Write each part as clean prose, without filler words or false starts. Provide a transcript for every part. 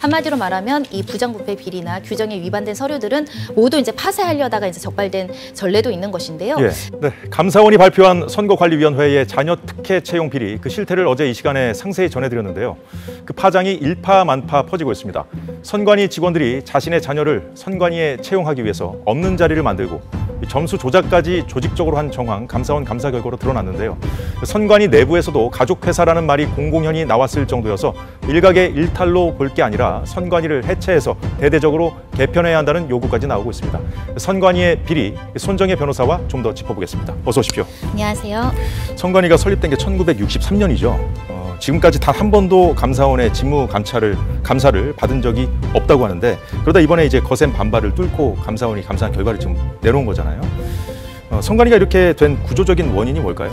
한마디로 말하면 이 부정부패 비리나 규정에 위반된 서류들은 모두 이제 파쇄하려다가 이제 적발된 전례도 있는 것인데요. 예. 네, 감사원이 발표한 선거관리위원회의 자녀 특혜 채용 비리 그 실태를 어제 이 시간에 상세히 전해드렸는데요. 그 파장이 일파만파 퍼지고 있습니다. 선관위 직원들이 자신의 자녀를 선관위에 채용하기 위해서 없는 자리를 만들고 점수 조작까지 조직적으로 한 정황 감사원 감사 결과로 드러났는데요. 선관위 내부에서도 가족회사라는 말이 공공연히 나왔을 정도여서 일각의 일탈로 볼 게 아니라 선관위를 해체해서 대대적으로 개편해야 한다는 요구까지 나오고 있습니다. 선관위의 비리, 손정혜 변호사와 좀 더 짚어보겠습니다. 어서 오십시오. 안녕하세요. 선관위가 설립된 게 1963년이죠. 지금까지 단 한 번도 감사원의 직무 감사를 받은 적이 없다고 하는데 그러다 이번에 이제 거센 반발을 뚫고 감사원이 감사한 결과를 지금 내놓은 거잖아요. 선관위가 이렇게 된 구조적인 원인이 뭘까요?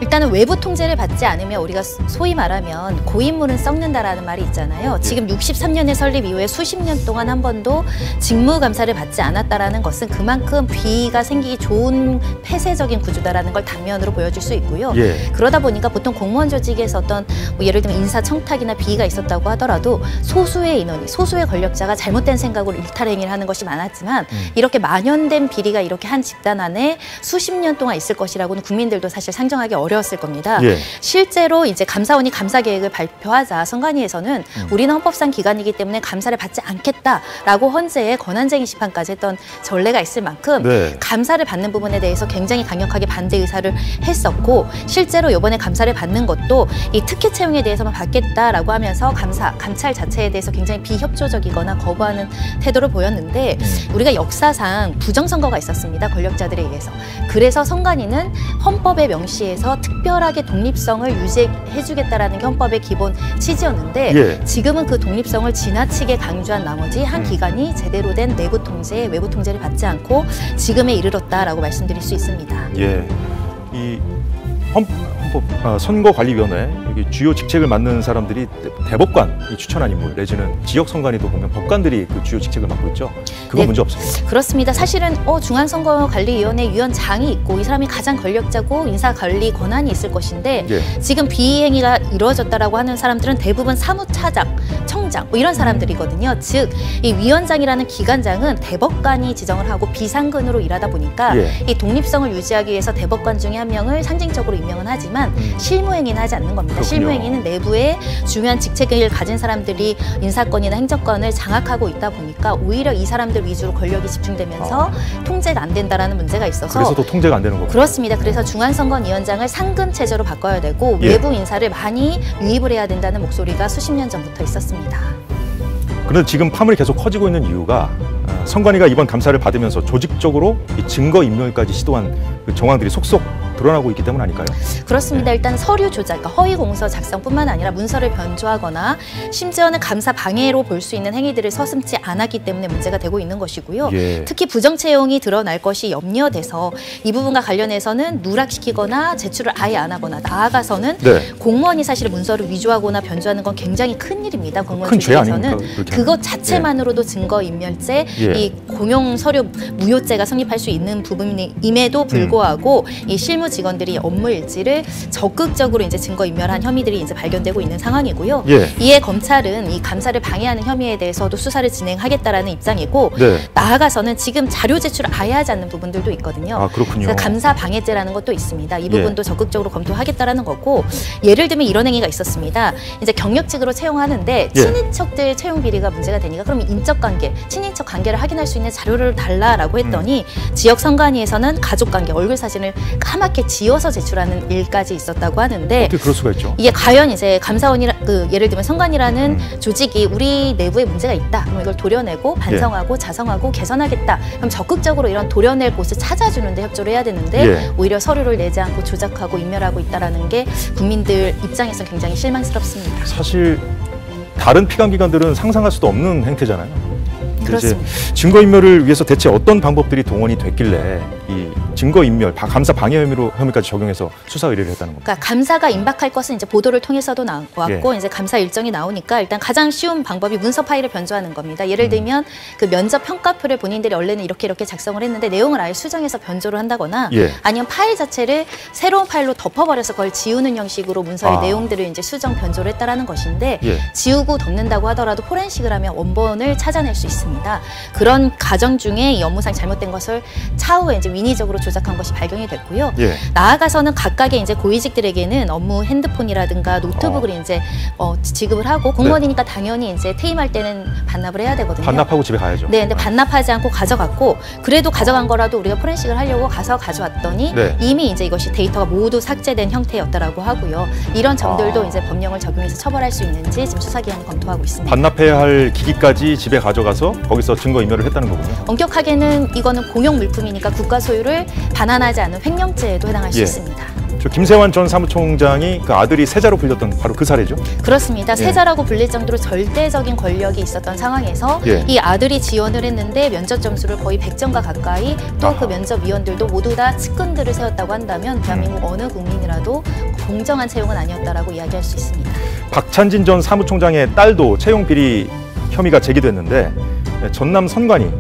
일단은 외부 통제를 받지 않으면 우리가 소위 말하면 고인물은 썩는다라는 말이 있잖아요. 지금 63년의 설립 이후에 수십 년 동안 한 번도 직무감사를 받지 않았다라는 것은 그만큼 비위가 생기기 좋은 폐쇄적인 구조다라는 걸 단면으로 보여줄 수 있고요. 그러다 보니까 보통 공무원 조직에서 어떤 뭐 예를 들면 인사청탁이나 비위가 있었다고 하더라도 소수의 인원이, 소수의 권력자가 잘못된 생각으로 일탈행위를 하는 것이 많았지만 이렇게 만연된 비리가 이렇게 한 집단 안에 수십 년 동안 있을 것이라고는 국민들도 사실 상정하기 어려웠을 겁니다. 실제로 이제 감사원이 감사 계획을 발표하자 선관위에서는 우리는 헌법상 기관이기 때문에 감사를 받지 않겠다라고 헌재에 권한쟁의 심판까지 했던 전례가 있을 만큼 감사를 받는 부분에 대해서 굉장히 강력하게 반대 의사를 했었고 실제로 이번에 감사를 받는 것도 이 특혜 채용에 대해서만 받겠다라고 하면서 감찰 자체에 대해서 굉장히 비협조적이거나 거부하는 태도를 보였는데 우리가 역사상 부정선거가 있었습니다. 권력자들에 의해서. 그래서 선관위는 헌법에 명시해서 특별하게 독립성을 유지해주겠다라는 게 헌법의 기본 취지였는데 지금은 그 독립성을 지나치게 강조한 나머지 한 기관이 제대로 된 내부 통제, 외부 통제를 받지 않고 지금에 이르렀다라고 말씀드릴 수 있습니다. 이 선거관리위원회 여기 주요 직책을 맡는 사람들이 대법관이 추천한 인물 내지는 지역 선관위도 보면 법관들이 그 주요 직책을 맡고 있죠. 그건 문제 없습니다. 그렇습니다. 사실은 중앙선거관리위원회 위원장이 있고 이 사람이 가장 권력자고 인사관리 권한이 있을 것인데 지금 비행위가 이루어졌다라고 하는 사람들은 대부분 사무차장, 청장 뭐 이런 사람들이거든요. 즉 이 위원장이라는 기관장은 대법관이 지정을 하고 비상근으로 일하다 보니까 이 독립성을 유지하기 위해서 대법관 중에 한 명을 상징적으로 임명은 하지만 실무행위는 하지 않는 겁니다. 실무행위는 내부에 중요한 직책을 가진 사람들이 인사권이나 행정권을 장악하고 있다 보니까 오히려 이 사람들 위주로 권력이 집중되면서 통제가 안 된다라는 문제가 있어서 그래서 또 통제가 안 되는 거군요. 그렇습니다. 그래서 중앙선관위원장을 상근 체제로 바꿔야 되고 외부 인사를 많이 유입을 해야 된다는 목소리가 수십 년 전부터 있었습니다. 그런데 지금 파문이 계속 커지고 있는 이유가 선관위가 이번 감사를 받으면서 조직적으로 이 증거인멸까지 시도한 그 정황들이 속속 드러나고 있기 때문 아닐까요? 그렇습니다. 일단 서류 조작, 그러니까 허위 공서 작성뿐만 아니라 문서를 변조하거나 심지어는 감사 방해로 볼 수 있는 행위들을 서슴지 않았기 때문에 문제가 되고 있는 것이고요. 특히 부정 채용이 드러날 것이 염려돼서 이 부분과 관련해서는 누락시키거나 제출을 아예 안 하거나 나아가서는 공무원이 사실 문서를 위조하거나 변조하는 건 굉장히 큰 일입니다. 공무원 조직에서는 그것 자체만으로도 증거인멸죄, 이 공용 서류 무효죄가 성립할 수 있는 부분임에도 불구하고 이 실무 직원들이 업무 일지를 적극적으로 이제 증거인멸한 혐의들이 이제 발견되고 있는 상황이고요. 이에 검찰은 이 감사를 방해하는 혐의에 대해서도 수사를 진행하겠다라는 입장이고 나아가서는 지금 자료 제출을 아예 하지 않는 부분들도 있거든요. 그렇군요. 감사 방해죄라는 것도 있습니다. 이 부분도 적극적으로 검토하겠다라는 거고 예를 들면 이런 행위가 있었습니다. 이제 경력직으로 채용하는데 친인척들 채용 비리가 문제가 되니까 그럼 인적 관계, 친인척 관계를 확인할 수 있는 자료를 달라라고 했더니 지역 선관위에서는 가족 관계, 얼굴 사진을 까맣게 지워서 제출하는 일까지 있었다고 하는데 어떻게 그럴 수가 있죠? 이게 과연 이제 감사원이라 예를 들면 선관위라는 조직이 우리 내부에 문제가 있다. 그럼 이걸 도려내고 반성하고 자성하고 개선하겠다. 그럼 적극적으로 이런 도려낼 곳을 찾아주는데 협조를 해야 되는데 오히려 서류를 내지 않고 조작하고 인멸하고 있다라는 게 국민들 입장에서 굉장히 실망스럽습니다. 사실 다른 피감기관들은 상상할 수도 없는 행태잖아요. 이제 증거인멸을 위해서 대체 어떤 방법들이 동원이 됐길래 이 증거인멸, 감사 방해 혐의까지 적용해서 수사 의뢰를 했다는 겁니다. 그러니까 감사가 임박할 것은 이제 보도를 통해서도 나왔고 이제 감사 일정이 나오니까 일단 가장 쉬운 방법이 문서 파일을 변조하는 겁니다. 예를 들면 그 면접 평가표를 본인들이 원래는 이렇게 작성을 했는데 내용을 아예 수정해서 변조를 한다거나 아니면 파일 자체를 새로운 파일로 덮어버려서 그걸 지우는 형식으로 문서의 내용들을 이제 수정 변조를 했다라는 것인데 지우고 덮는다고 하더라도 포렌식을 하면 원본을 찾아낼 수 있습니다. 그런 과정 중에 이 업무상 잘못된 것을 차후에 이제 인위적으로 조작한 것이 발견이 됐고요. 나아가서는 각각의 이제 고위직들에게는 업무 핸드폰이라든가 노트북을 이제 지급을 하고 공무원이니까 당연히 이제 퇴임할 때는 반납을 해야 되거든요. 반납하고 집에 가야죠. 네, 근데 반납하지 않고 가져갔고 그래도 가져간 거라도 우리가 포렌식을 하려고 가서 가져왔더니 이미 이제 이것이 데이터가 모두 삭제된 형태였다라고 하고요. 이런 점들도 이제 법령을 적용해서 처벌할 수 있는지 지금 수사기관이 검토하고 있습니다. 반납해야 할 기기까지 집에 가져가서 거기서 증거인멸을 했다는 거군요. 엄격하게는 이거는 공용 물품이니까 국가 소유를 반환하지 않은 횡령죄에도 해당할 수 있습니다. 저 김세환 전 사무총장이 그 아들이 세자로 불렸던 바로 그 사례죠? 그렇습니다. 세자라고 불릴 정도로 절대적인 권력이 있었던 상황에서 이 아들이 지원을 했는데 면접 점수를 거의 100점과 가까이 또 그 면접위원들도 모두 다 측근들을 세웠다고 한다면 대한민국 어느 국민이라도 공정한 채용은 아니었다라고 이야기할 수 있습니다. 박찬진 전 사무총장의 딸도 채용 비리 혐의가 제기됐는데 전남 선관위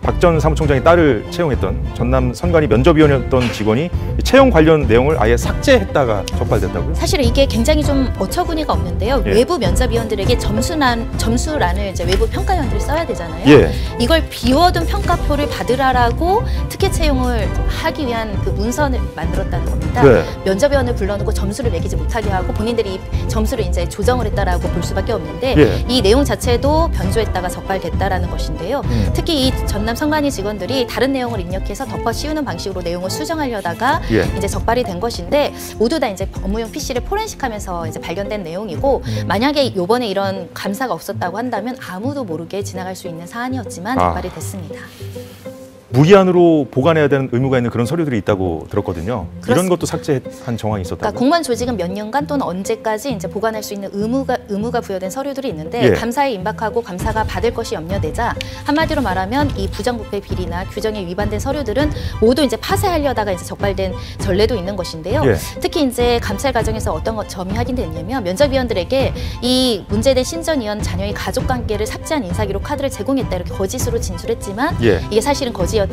박 전 사무총장의 딸을 채용했던 전남 선관위 면접위원이었던 직원이 채용 관련 내용을 아예 삭제했다가 적발됐다고요? 사실 이게 굉장히 좀 어처구니가 없는데요. 외부 면접위원들에게 점수란을 이제 외부 평가위원들이 써야 되잖아요. 이걸 비워둔 평가표를 받으라라고 특혜 채용을 하기 위한 그 문서를 만들었다는 겁니다. 면접위원을 불러놓고 점수를 매기지 못하게 하고 본인들이 이 점수를 이제 조정을 했다라고 볼 수밖에 없는데 이 내용 자체도 변조했다가 적발됐다라는 것인데요. 특히 이 전남 선관위 직원들이 다른 내용을 입력해서 덮어 씌우는 방식으로 내용을 수정하려다가 이제 적발이 된 것인데 모두 다 이제 업무용 PC를 포렌식하면서 이제 발견된 내용이고 만약에 이번에 이런 감사가 없었다고 한다면 아무도 모르게 지나갈 수 있는 사안이었지만 적발이 됐습니다. 무기한으로 보관해야 되는 의무가 있는 그런 서류들이 있다고 들었거든요. 이런 것도 삭제한 정황이 있었다고요? 그러니까 공무원 조직은 몇 년간 또는 언제까지 이제 보관할 수 있는 의무가 부여된 서류들이 있는데 감사에 임박하고 감사가 받을 것이 염려되자 한마디로 말하면 이 부정부패 비리나 규정에 위반된 서류들은 모두 이제 파쇄하려다가 이제 적발된 전례도 있는 것인데요. 특히 이제 감찰 과정에서 어떤 점이 확인됐냐면 면접위원들에게 이 문제된 신전위원 자녀의 가족 관계를 삭제한 인사기록 카드를 제공했다 이렇게 거짓으로 진술했지만 이게 사실은 거짓인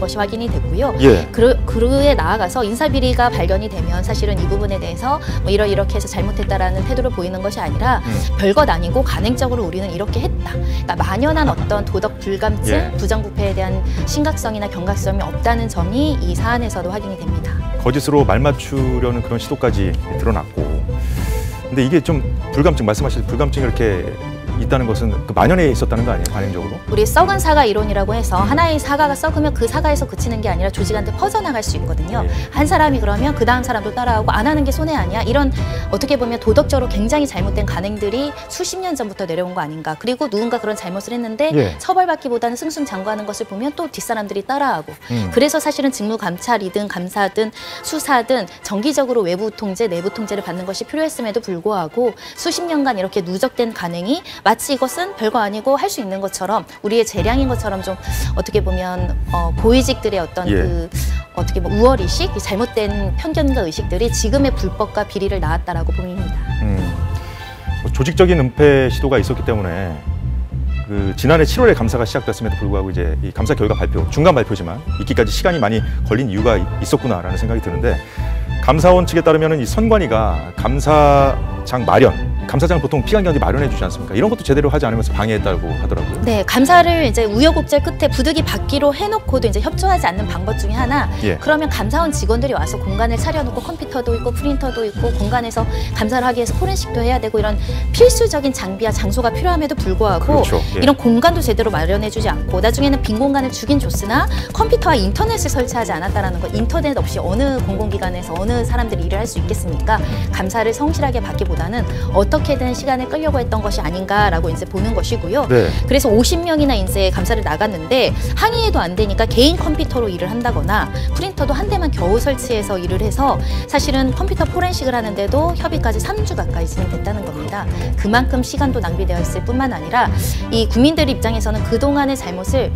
것이 확인이 됐고요. 그에 나아가서 인사비리가 발견이 되면 사실은 이 부분에 대해서 뭐 이렇게 해서 잘못했다라는 태도를 보이는 것이 아니라 별것 아니고 간행적으로 우리는 이렇게 했다. 그러니까 만연한 어떤 도덕 불감증, 부정부패에 대한 심각성이나 경각성이 없다는 점이 이 사안에서도 확인이 됩니다. 거짓으로 말 맞추려는 그런 시도까지 드러났고, 근데 이게 좀 불감증 말씀하실 불감증이 이렇게 있다는 것은 그 만연해 있었다는 거 아니에요? 관행적으로? 우리 썩은 사과 이론이라고 해서 하나의 사과가 썩으면 그 사과에서 그치는 게 아니라 조직한테 퍼져나갈 수 있거든요. 한 사람이 그러면 그 다음 사람도 따라하고 안 하는 게 손해 아니야? 이런 어떻게 보면 도덕적으로 굉장히 잘못된 관행들이 수십 년 전부터 내려온 거 아닌가. 그리고 누군가 그런 잘못을 했는데 처벌받기보다는 승승장구하는 것을 보면 또 뒷사람들이 따라하고 그래서 사실은 직무감찰이든 감사든 수사든 정기적으로 외부 통제, 내부 통제를 받는 것이 필요했음에도 불구하고 수십 년간 이렇게 누적된 관행이 마치 이것은 별거 아니고 할 수 있는 것처럼 우리의 재량인 것처럼 좀 어떻게 보면 고위직들의 어떤 그 어떻게 뭐 우월의식, 잘못된 편견과 의식들이 지금의 불법과 비리를 낳았다라고 보입니다. 조직적인 은폐 시도가 있었기 때문에 그 지난해 7월에 감사가 시작됐음에도 불구하고 이제 이 감사 결과 발표, 중간 발표지만 있기까지 시간이 많이 걸린 이유가 있었구나라는 생각이 드는데 감사원 측에 따르면 이 선관위가 감사장 마련, 감사장을 보통 피감기관이 마련해 주지 않습니까? 이런 것도 제대로 하지 않으면서 방해했다고 하더라고요. 네, 감사를 이제 우여곡절 끝에 부득이 받기로 해놓고도 이제 협조하지 않는 방법 중에 하나. 그러면 감사원 직원들이 와서 공간을 차려놓고 컴퓨터도 있고 프린터도 있고 공간에서 감사를 하기 위해서 포렌식도 해야 되고 이런 필수적인 장비와 장소가 필요함에도 불구하고 이런 공간도 제대로 마련해주지 않고 나중에는 빈 공간을 주긴 줬으나 컴퓨터와 인터넷을 설치하지 않았다라는 거. 인터넷 없이 어느 공공기관에서 어느 사람들이 일을 할 수 있겠습니까? 감사를 성실하게 받기보다는 어떻게든 시간을 끌려고 했던 것이 아닌가라고 이제 보는 것이고요. 네. 그래서 50명이나 이제 감사를 나갔는데 항의해도 안 되니까 개인 컴퓨터로 일을 한다거나 프린터도 한 대만 겨우 설치해서 일을 해서 사실은 컴퓨터 포렌식을 하는데도 협의까지 3주 가까이 진행됐다는 겁니다. 그만큼 시간도 낭비되어 있을 뿐만 아니라 이 국민들 입장에서는 그동안의 잘못을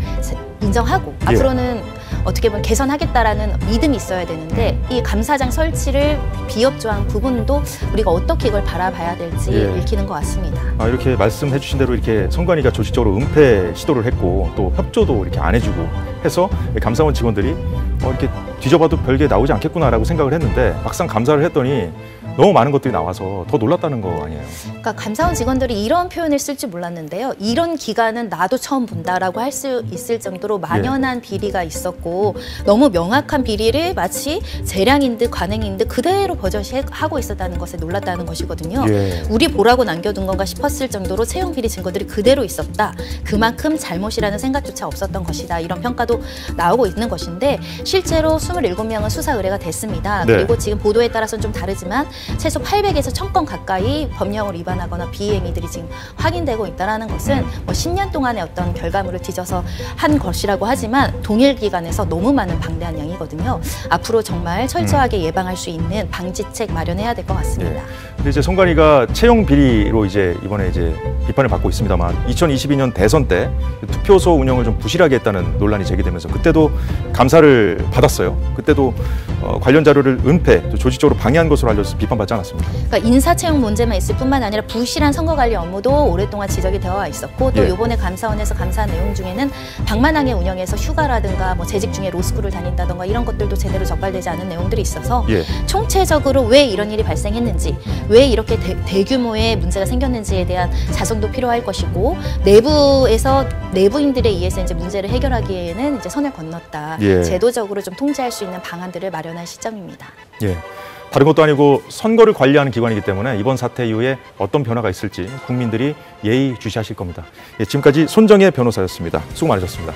인정하고 예. 앞으로는 어떻게 보면 개선하겠다라는 믿음이 있어야 되는데 이 감사장 설치를 비협조한 부분도 우리가 어떻게 이걸 바라봐야 될지 예. 읽히는 것 같습니다. 이렇게 말씀해 주신 대로 이렇게 선관위가 조직적으로 은폐 시도를 했고 또 협조도 이렇게 안 해주고 해서 감사원 직원들이 이렇게 뒤져봐도 별게 나오지 않겠구나라고 생각을 했는데 막상 감사를 했더니 너무 많은 것들이 나와서 더 놀랐다는 거 아니에요? 그러니까 감사원 직원들이 이런 표현을 쓸 줄 몰랐는데요. 이런 기간은 나도 처음 본다라고 할 수 있을 정도로 만연한 비리가 있었고 너무 명확한 비리를 마치 재량인 듯 관행인 듯 그대로 버젓이하고 있었다는 것에 놀랐다는 것이거든요. 예. 우리 보라고 남겨둔 건가 싶었을 정도로 채용 비리 증거들이 그대로 있었다. 그만큼 잘못이라는 생각조차 없었던 것이다. 이런 평가도 나오고 있는 것인데 실제로 27명은 수사 의뢰가 됐습니다. 네. 그리고 지금 보도에 따라서는 좀 다르지만 최소 800에서 1000건 가까이 법령을 위반하거나 비행위들이 지금 확인되고 있다는 것은 뭐 10년 동안의 어떤 결과물을 뒤져서 한 것이라고 하지만 동일 기간에서 너무 많은 방대한 양이거든요. 앞으로 정말 철저하게 예방할 수 있는 방지책 마련해야 될 것 같습니다. 근데 이제 선관위가 채용 비리로 이제 이번에 이제 비판을 받고 있습니다만 2022년 대선 때 투표소 운영을 좀 부실하게 했다는 논란이 제기되면서 그때도 감사를 받았어요. 그때도 관련 자료를 은폐, 또 조직적으로 방해한 것으로 알려져서 비판받지 않았습니다. 그러니까 인사 채용 문제만 있을 뿐만 아니라 부실한 선거관리 업무도 오랫동안 지적이 되어 있었고 또 예. 이번에 감사원에서 감사한 내용 중에는 방만하게 운영해서 휴가라든가 뭐 재직 중에 로스쿨을 다닌다든가 이런 것들도 제대로 적발되지 않은 내용들이 있어서 예. 총체적으로 왜 이런 일이 발생했는지 왜 이렇게 대규모의 문제가 생겼는지에 대한 자성도 필요할 것이고 내부에서 내부인들에 의해서 이제 문제를 해결하기에는 이제 선을 건넜다. 예. 제도적으로 좀 통제할 수 있는 방안들을 마련할 시점입니다. 예. 다른 것도 아니고 선거를 관리하는 기관이기 때문에 이번 사태 이후에 어떤 변화가 있을지 국민들이 예의주시하실 겁니다. 예, 지금까지 손정혜 변호사였습니다. 수고 많으셨습니다.